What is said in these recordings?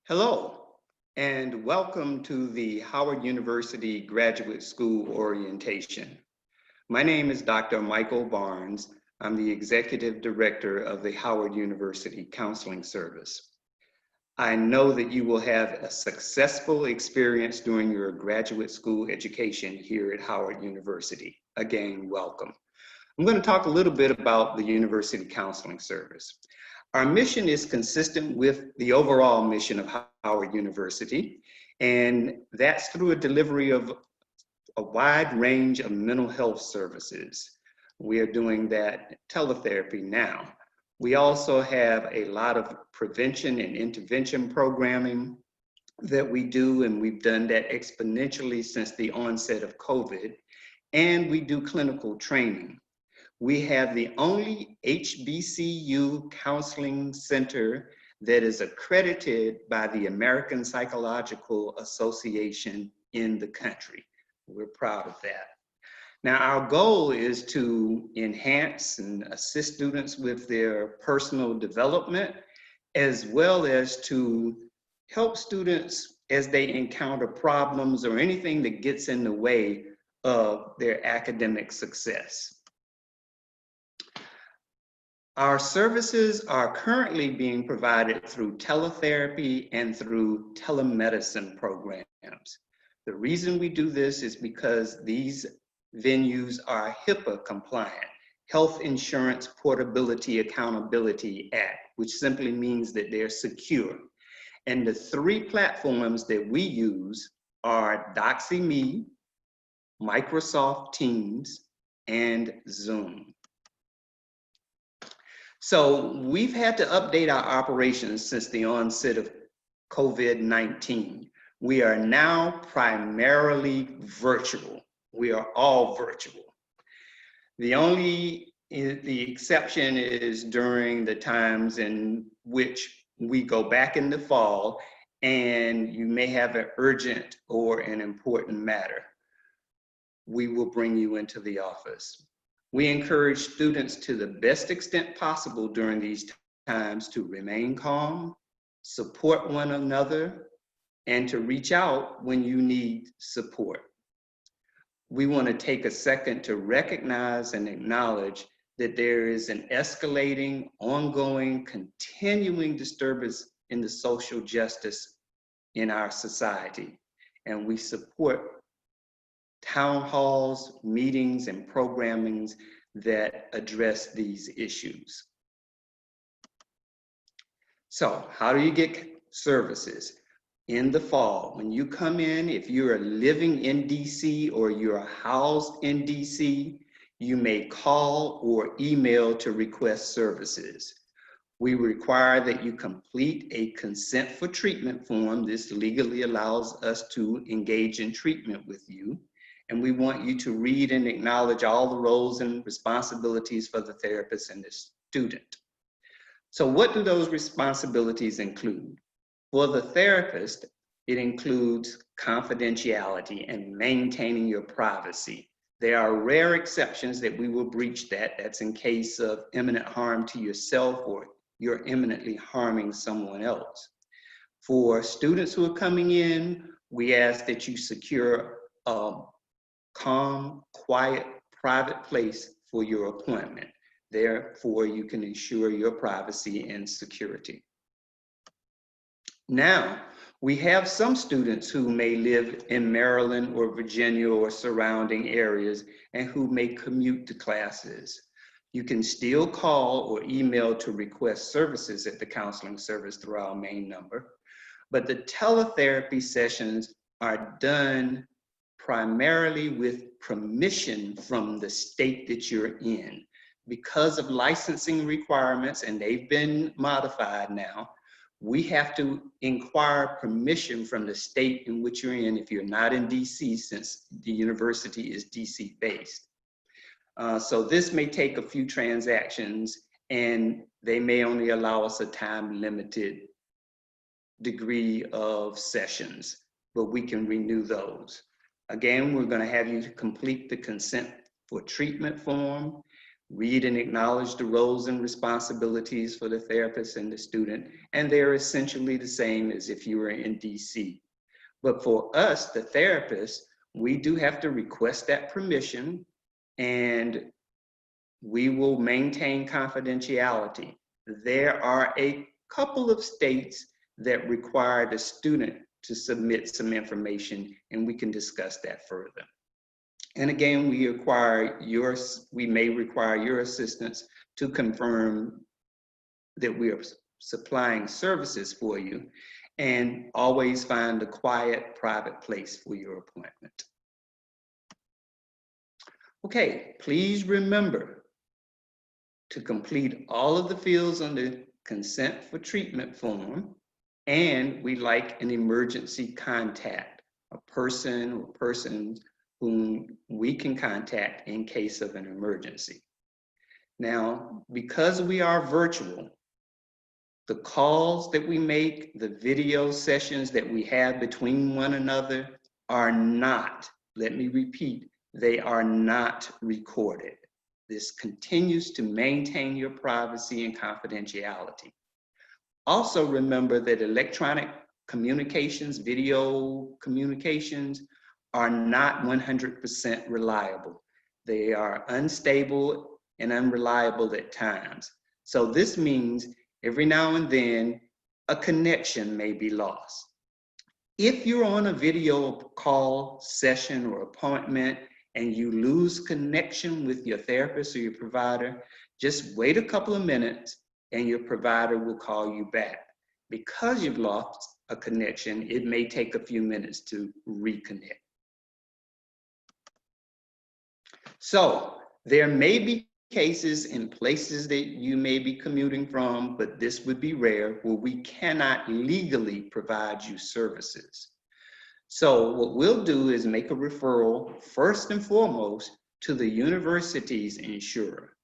Hello, and welcome to the Howard University Graduate School Orientation. My name is Dr. Michael Barnes. I'm the Executive Director of the Howard University Counseling Service. I know that you will have a successful experience during your graduate school education here at Howard University. Again, welcome. I'm going to talk a little bit about the University Counseling Service. Our mission is consistent with the overall mission of Howard University, and that's through a delivery of a wide range of mental health services. We are doing that teletherapy now. We also have a lot of prevention and intervention programming that we do, and we've done that exponentially since the onset of COVID, and we do clinical training. We have the only HBCU counseling center that is accredited by the American Psychological Association in the country. We're proud of that. Now, our goal is to enhance and assist students with their personal development, as well as to help students as they encounter problems or anything that gets in the way of their academic success. Our services are currently being provided through teletherapy and through telemedicine programs. The reason we do this is because these venues are HIPAA compliant, Health Insurance Portability Accountability Act, which simply means that they're secure. And the three platforms that we use are DoxyMe, Microsoft Teams, and Zoom. So we've had to update our operations since the onset of COVID-19. We are now primarily virtual. We are all virtual. The exception is during the times in which we go back in the fall and you may have an urgent or an important matter. We will bring you into the office. We encourage students to the best extent possible during these times to remain calm, support one another, and to reach out when you need support. We want to take a second to recognize and acknowledge that there is an escalating, ongoing, continuing disturbance in the social justice in our society, and we support town halls, meetings, and programmings that address these issues. So how do you get services? In the fall, when you come in, if you are living in DC or you're housed in DC, you may call or email to request services. We require that you complete a consent for treatment form. This legally allows us to engage in treatment with you. And we want you to read and acknowledge all the roles and responsibilities for the therapist and the student. So what do those responsibilities include? For the therapist, it includes confidentiality and maintaining your privacy. There are rare exceptions that we will breach that. That's in case of imminent harm to yourself or you're imminently harming someone else. For students who are coming in, we ask that you secure a calm, quiet, private place for your appointment. Therefore, you can ensure your privacy and security. Now, we have some students who may live in Maryland or Virginia or surrounding areas and who may commute to classes. You can still call or email to request services at the counseling service through our main number, but the teletherapy sessions are done primarily with permission from the state that you're in. Because of licensing requirements, and they've been modified now, we have to inquire permission from the state in which you're in if you're not in DC, since the university is DC based. So this may take a few transactions and they may only allow us a time limited degree of sessions, but we can renew those. Again, we're going to have you complete the consent for treatment form. read and acknowledge the roles and responsibilities for the therapist and the student, and they're essentially the same as if you were in DC. But for us, the therapists, we do have to request that permission, and we will maintain confidentiality. There are a couple of states that require the student to submit some information, and we can discuss that further. And again, we may require your assistance to confirm that we are supplying services for you, and always find a quiet, private place for your appointment. Okay, please remember to complete all of the fields on the consent for treatment form, and we like an emergency contact, a person or persons whom we can contact in case of an emergency. Now, because we are virtual, the calls that we make, the video sessions that we have between one another are not, let me repeat, they are not recorded. This continues to maintain your privacy and confidentiality. Also remember that electronic communications, video communications, are not 100% reliable. They are unstable and unreliable at times. So this means every now and then a connection may be lost. If you're on a video call session or appointment and you lose connection with your therapist or your provider, just wait a couple of minutes and your provider will call you back. Because you've lost a connection, it may take a few minutes to reconnect. So there may be cases in places that you may be commuting from, but this would be rare, where we cannot legally provide you services. So what we'll do is make a referral, first and foremost, to the university's insurer.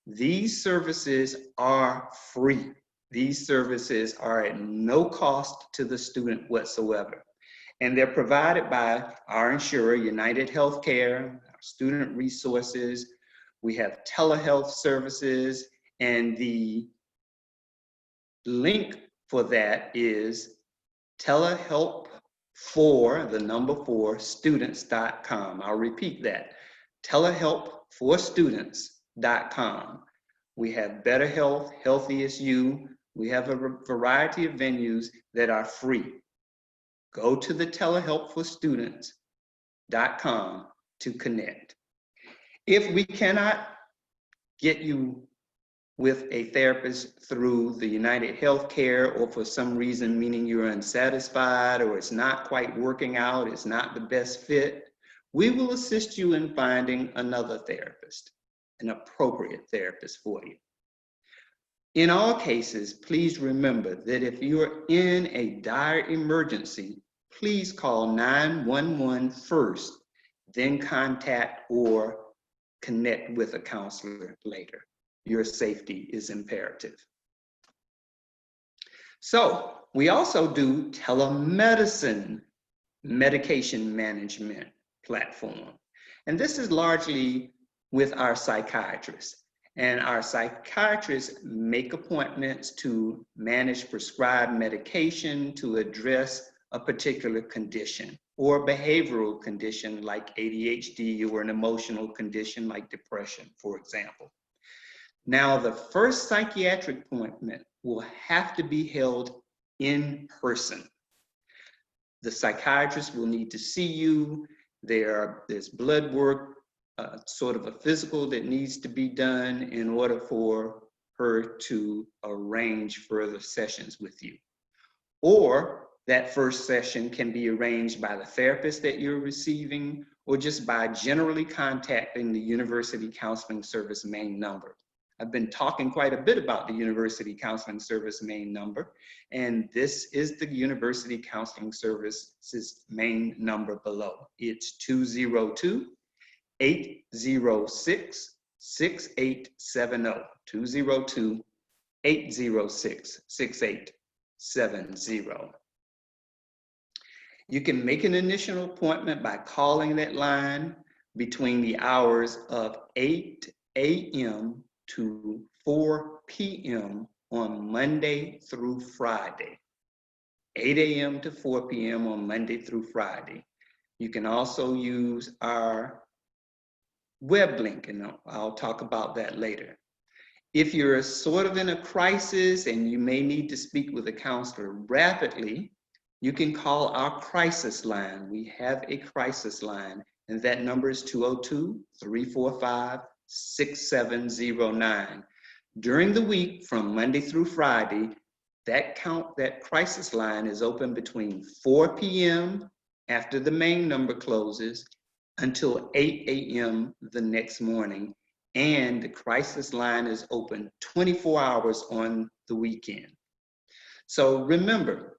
These services are free. These services are at no cost to the student whatsoever. And they're provided by our insurer, United Healthcare, our student resources. We have telehealth services, and the link for that is telehelp4students.com. I'll repeat that, telehelp4students.com. We have Better Health, Healthiest You. We have a variety of venues that are free. Go to the telehelp4students.com to connect. If we cannot get you with a therapist through the United Healthcare, or for some reason, meaning you're unsatisfied or it's not quite working out, it's not the best fit, we will assist you in finding another therapist, an appropriate therapist for you. In all cases, please remember that if you are in a dire emergency, please call 911 first, then contact or connect with a counselor later. Your safety is imperative. So we also do telemedicine medication management platform. And this is largely with our psychiatrists. And our psychiatrists make appointments to manage prescribed medication to address a particular condition or behavioral condition like ADHD, or an emotional condition like depression, for example. Now, the first psychiatric appointment will have to be held in person. The psychiatrist will need to see you. There's blood work, sort of a physical that needs to be done in order for her to arrange further sessions with you. Or that first session can be arranged by the therapist that you're receiving, or just by generally contacting the University Counseling Service main number. I've been talking quite a bit about the University Counseling Service main number, and this is the University Counseling Service's main number below. It's 202-806-6870, 202-806-6870. You can make an initial appointment by calling that line between the hours of 8 a.m. to 4 p.m. on Monday through Friday. 8 a.m. to 4 p.m. on Monday through Friday. You can also use our web link, and I'll talk about that later. If you're sort of in a crisis and you may need to speak with a counselor rapidly, you can call our crisis line. We have a crisis line, and that number is 202-345-6709. During the week, from Monday through Friday, that crisis line is open between 4 p.m. after the main number closes until 8 a.m. the next morning. And the crisis line is open 24 hours on the weekend. So remember,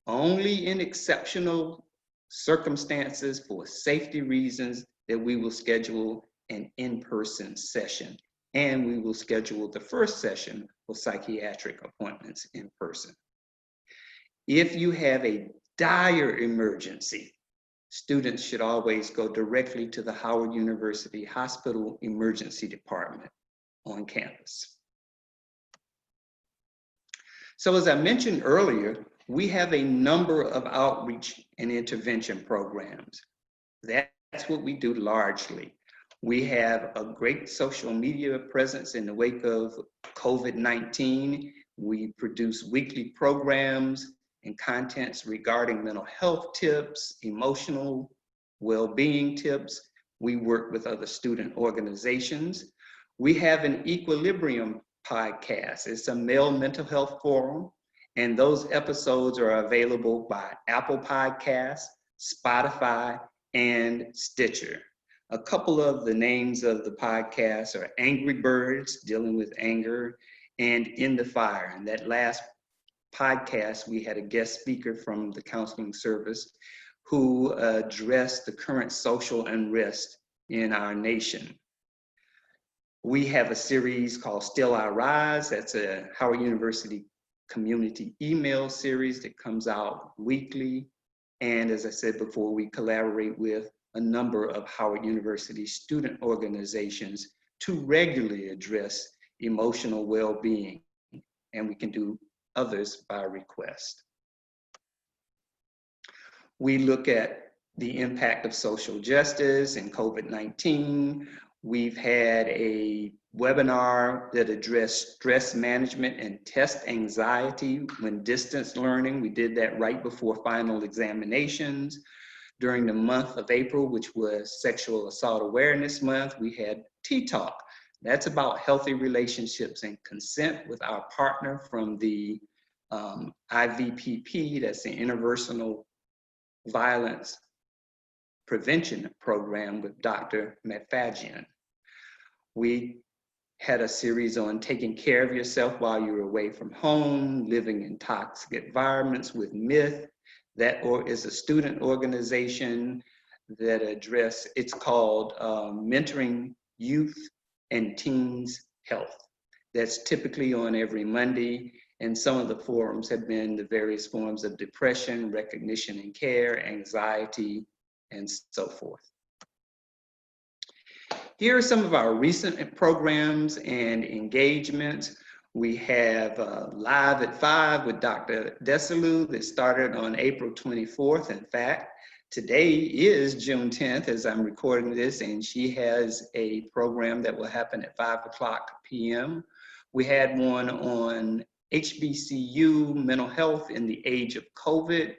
only in exceptional circumstances for safety reasons that we will schedule an in-person session. And we will schedule the first session for psychiatric appointments in person. If you have a dire emergency, students should always go directly to the Howard University Hospital Emergency Department on campus. So as I mentioned earlier, we have a number of outreach and intervention programs. That's what we do largely. We have a great social media presence in the wake of COVID-19. We produce weekly programs and contents regarding mental health tips, emotional well-being tips. We work with other student organizations. We have an Equilibrium podcast. It's a male mental health forum, and those episodes are available by Apple Podcasts, Spotify, and Stitcher. A couple of the names of the podcasts are Angry Birds, dealing with anger, and In the Fire. And that last podcast, we had a guest speaker from the counseling service who addressed the current social unrest in our nation. We have a series called Still I Rise. That's a Howard University community email series that comes out weekly. And as I said before, we collaborate with a number of Howard University student organizations to regularly address emotional well-being. And we can do others by request. We look at the impact of social justice and COVID-19. We've had a webinar that addressed stress management and test anxiety when distance learning. We did that right before final examinations. During the month of April, which was Sexual Assault Awareness Month, we had Tea Talk. That's about healthy relationships and consent with our partner from the IVPP, that's the Interpersonal Violence Prevention Program with Dr. Metfagian. We had a series on taking care of yourself while you're away from home, living in toxic environments with Myth. That is a student organization that it's called Mentoring Youth and Teens Health. That's typically on every Monday, and some of the forums have been the various forms of depression, recognition and care, anxiety, and so forth. Here are some of our recent programs and engagements. We have Live at 5 with Dr. Desilu that started on April 24th. In fact, today is June 10th as I'm recording this, and she has a program that will happen at 5:00 p.m. We had one on HBCU mental health in the age of COVID,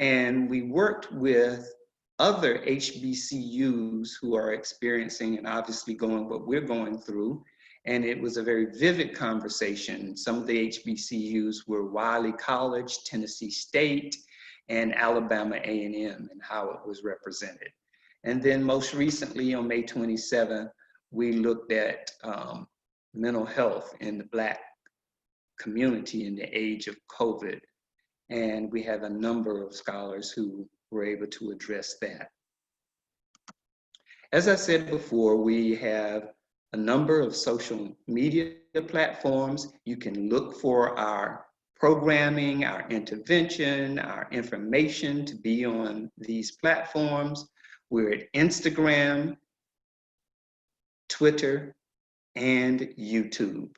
and we worked with other HBCUs who are experiencing and obviously going what we're going through. And it was a very vivid conversation. Some of the HBCUs were Wiley College, Tennessee State, and Alabama A&M, and how it was represented. And then most recently on May 27th, we looked at mental health in the Black community in the age of COVID. And we have a number of scholars who were able to address that. As I said before, we have a number of social media platforms. You can look for our programming, our intervention, our information to be on these platforms. We're at Instagram Twitter, and YouTube.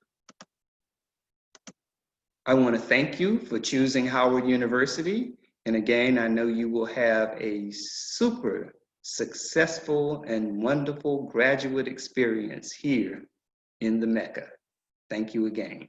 I want to thank you for choosing Howard University. And again, I know you will have a super successful and wonderful graduate experience here in the Mecca. Thank you again.